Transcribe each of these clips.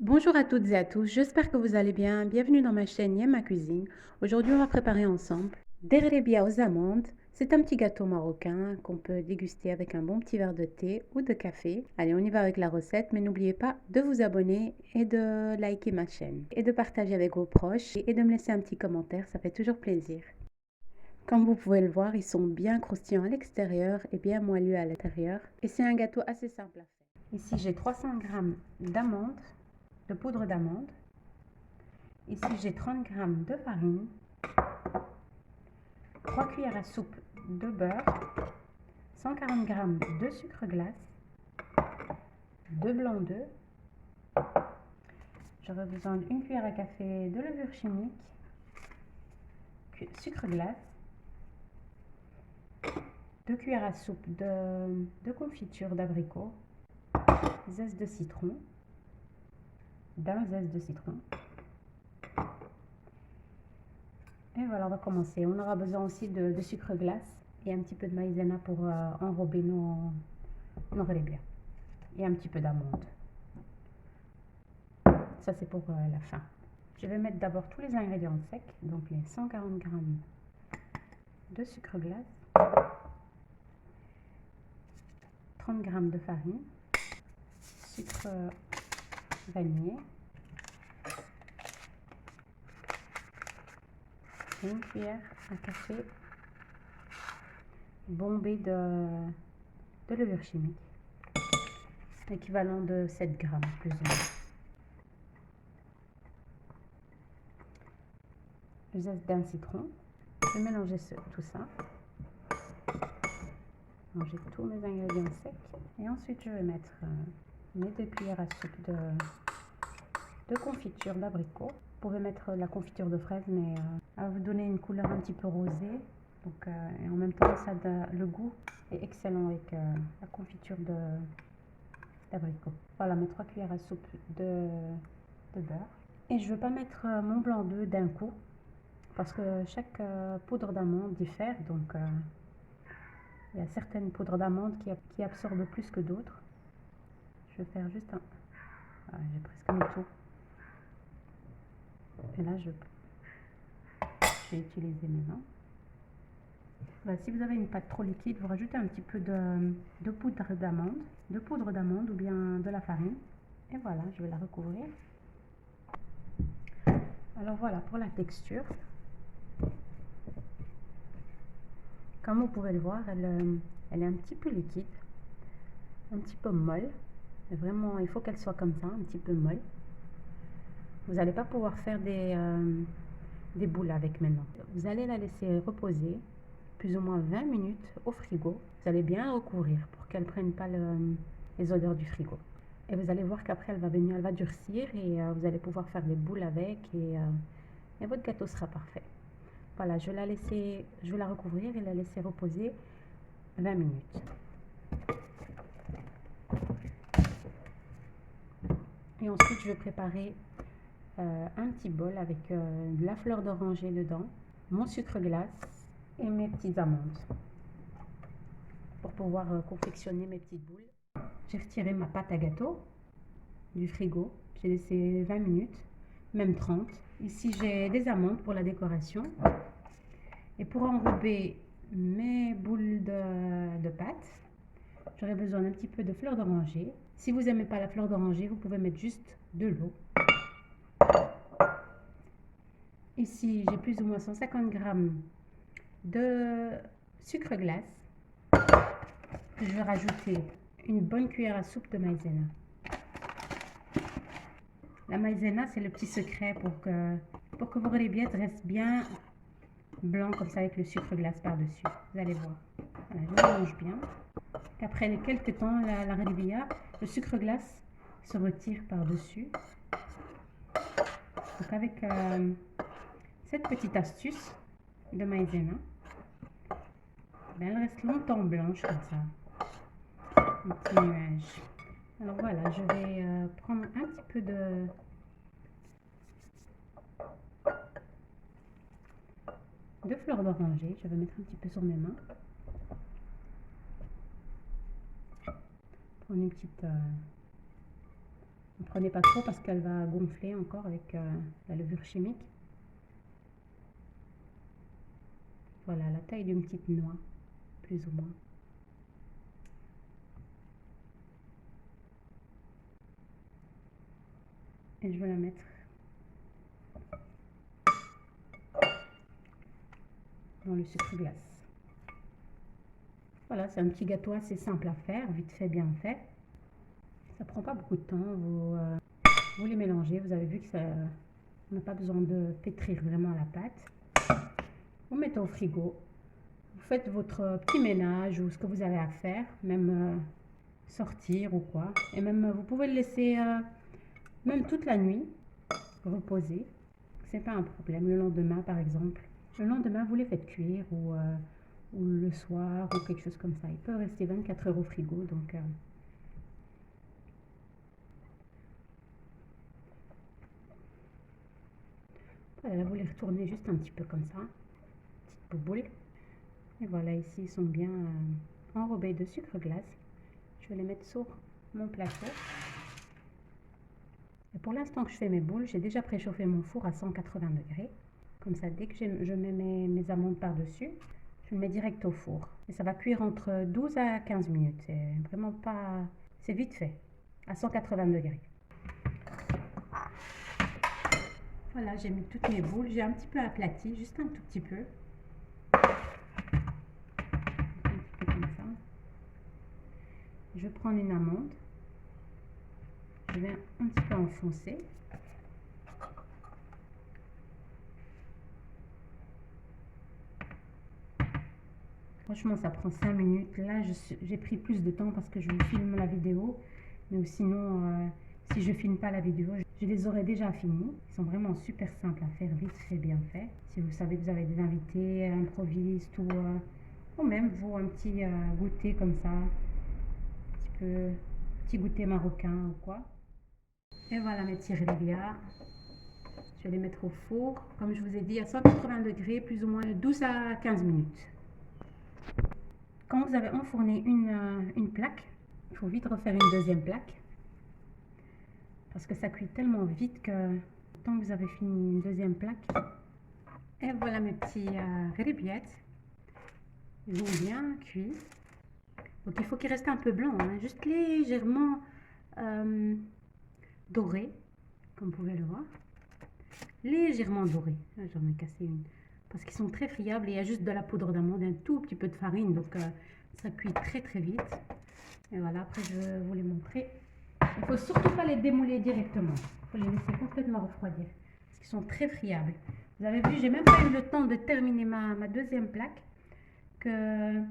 Bonjour à toutes et à tous, j'espère que vous allez bien. Bienvenue dans ma chaîne Yem ma cuisine. Aujourd'hui, on va préparer ensemble des rébia aux amandes. C'est un petit gâteau marocain qu'on peut déguster avec un bon petit verre de thé ou de café. Allez, on y va avec la recette, mais n'oubliez pas de vous abonner et de liker ma chaîne et de partager avec vos proches et de me laisser un petit commentaire, ça fait toujours plaisir. Comme vous pouvez le voir, ils sont bien croustillants à l'extérieur et bien moelleux à l'intérieur. Et c'est un gâteau assez simple à faire. Ici, j'ai 300 g d'amandes, de poudre d'amande. Ici, j'ai 30 g de farine, 3 cuillères à soupe de beurre, 140 g de sucre glace, 2 blancs d'œufs. J'aurai besoin d'une cuillère à café de levure chimique, sucre glace, 2 cuillères à soupe de confiture d'abricot, zeste de citron, d'un zeste de citron. Et voilà, on va commencer. On aura besoin aussi de sucre glace et un petit peu de maïzena pour enrober nos rébia. Et un petit peu d'amande. Ça, c'est pour la fin. Je vais mettre d'abord tous les ingrédients secs. Donc les 140 g de sucre glace, 30 g de farine, sucre vanillé, et une cuillère à café bombée de levure chimique, équivalent de 7 g plus ou moins. Le zeste d'un citron. Je vais mélanger tout ça. Mélanger tous mes ingrédients secs. Et ensuite, je vais mettre mes 2 cuillères à soupe de confiture d'abricot. Vous pouvez mettre la confiture de fraise, mais elle va vous donner une couleur un petit peu rosée. Donc, et en même temps, le goût est excellent avec la confiture d'abricot. Voilà mes 3 cuillères à soupe de beurre. Et je ne veux pas mettre mon blanc d'œuf d'un coup, parce que chaque poudre d'amande diffère. Donc, il y a certaines poudres d'amande qui absorbent plus que d'autres. Je vais faire juste un... Voilà, j'ai presque mis tout. Et là, je vais utiliser mes mains. Voilà, si vous avez une pâte trop liquide, vous rajoutez un petit peu de poudre d'amande ou bien de la farine. Et voilà, je vais la recouvrir. Alors voilà pour la texture. Comme vous pouvez le voir, elle est un petit peu liquide, un petit peu molle. Mais vraiment, il faut qu'elle soit comme ça, un petit peu molle. Vous n'allez pas pouvoir faire des boules avec maintenant. Vous allez la laisser reposer plus ou moins 20 minutes au frigo. Vous allez bien recouvrir pour qu'elle ne prenne pas les odeurs du frigo. Et vous allez voir qu'après elle va durcir et vous allez pouvoir faire des boules avec et votre gâteau sera parfait. Voilà, je vais la recouvrir et la laisser reposer 20 minutes. Et ensuite, je vais préparer un petit bol avec de la fleur d'oranger dedans, mon sucre glace et mes petites amandes pour pouvoir confectionner mes petites boules. J'ai retiré ma pâte à gâteau du frigo. J'ai laissé 20 minutes, même 30. Ici, j'ai des amandes pour la décoration. Et pour enrober mes boules de pâte, j'aurai besoin d'un petit peu de fleur d'oranger. Si vous n'aimez pas la fleur d'oranger, vous pouvez mettre juste de l'eau. Ici, j'ai plus ou moins 150 g de sucre glace. Je vais rajouter une bonne cuillère à soupe de maïzena. La maïzena, c'est le petit secret pour que vos rébiettes restent bien blancs comme ça avec le sucre glace par-dessus. Vous allez voir. Voilà, je mélange bien. Après quelques temps, la rébia, le sucre glace se retire par-dessus. Donc avec cette petite astuce de maïzena, ben, elle reste longtemps blanche comme ça. Un petit nuage. Alors voilà, je vais prendre un petit peu de fleur d'oranger. Je vais mettre un petit peu sur mes mains. Prendre une petite Ne prenez pas trop parce qu'elle va gonfler encore avec la levure chimique. Voilà, la taille d'une petite noix, plus ou moins. Et je vais la mettre dans le sucre glace. Voilà, c'est un petit gâteau assez simple à faire, vite fait, bien fait. Ça prend pas beaucoup de temps. Vous les mélangez. Vous avez vu que ça, on n'a pas besoin de pétrir vraiment la pâte. Vous mettez au frigo. Vous faites votre petit ménage ou ce que vous avez à faire, même sortir ou quoi. Et même, vous pouvez le laisser même toute la nuit reposer. C'est pas un problème. Le lendemain, par exemple. Le lendemain, vous les faites cuire ou le soir ou quelque chose comme ça. Il peut rester 24 heures au frigo. Donc, voilà, vous les retournez juste un petit peu comme ça. Petite bouboule. Et voilà, ici, ils sont bien enrobés de sucre glace. Je vais les mettre sur mon plateau. Et pour l'instant que je fais mes boules, j'ai déjà préchauffé mon four à 180 degrés. Comme ça, dès que je mets mes amandes par-dessus, je le mets direct au four. Et ça va cuire entre 12 à 15 minutes. C'est vraiment pas... C'est vite fait, à 180 degrés. Voilà, j'ai mis toutes mes boules. J'ai un petit peu aplati, juste un tout petit peu. Comme ça. Je vais prendre une amande. Je vais un petit peu enfoncer. Franchement, ça prend 5 minutes. Là, j'ai pris plus de temps parce que je filme la vidéo. Mais sinon, si je filme pas la vidéo, je les aurais déjà finis. Ils sont vraiment super simples à faire, vite fait, bien fait. Si vous savez que vous avez des invités, improvistes ou même vous, un petit goûter comme ça. Petit goûter marocain ou quoi. Et voilà mes petits réveillards. Je vais les mettre au four, comme je vous ai dit, à 180 degrés, plus ou moins 12 à 15 minutes. Quand vous avez enfourné une plaque, il faut vite refaire une deuxième plaque. Parce que ça cuit tellement vite que tant que vous avez fini une deuxième plaque. Et voilà mes petits rébiettes. Ils ont bien cuit. Donc il faut qu'ils restent un peu blancs, hein, juste légèrement dorés, comme vous pouvez le voir. Légèrement dorés. J'en ai cassé une. Parce qu'ils sont très friables et il y a juste de la poudre d'amande, un tout petit peu de farine. Donc ça cuit très très vite. Et voilà, après je vais vous les montrer. Il ne faut surtout pas les démouler directement. Il faut les laisser complètement refroidir. Parce qu'ils sont très friables. Vous avez vu, j'ai même pas eu le temps de terminer ma deuxième plaque que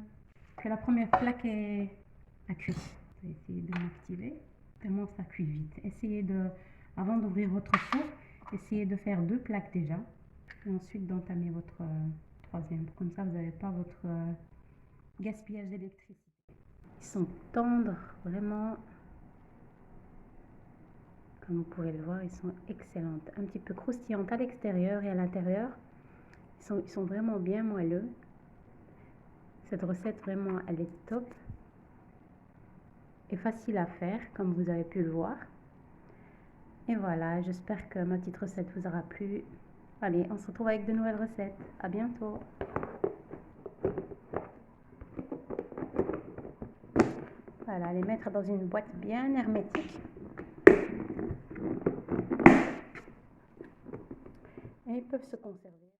la première plaque a cuit. Je vais essayer de m'activer. Tellement ça cuit vite. Essayez de, avant d'ouvrir votre four, essayez de faire 2 plaques déjà. Et ensuite d'entamer votre troisième. Comme ça, vous n'avez pas votre gaspillage d'électricité. Ils sont tendres, vraiment. Comme vous pouvez le voir, ils sont excellentes. Un petit peu croustillantes à l'extérieur et à l'intérieur. Ils sont vraiment bien moelleux. Cette recette, vraiment, elle est top. Et facile à faire, comme vous avez pu le voir. Et voilà, j'espère que ma petite recette vous aura plu. Allez, on se retrouve avec de nouvelles recettes. À bientôt. Voilà, les mettre dans une boîte bien hermétique. Et ils peuvent se conserver.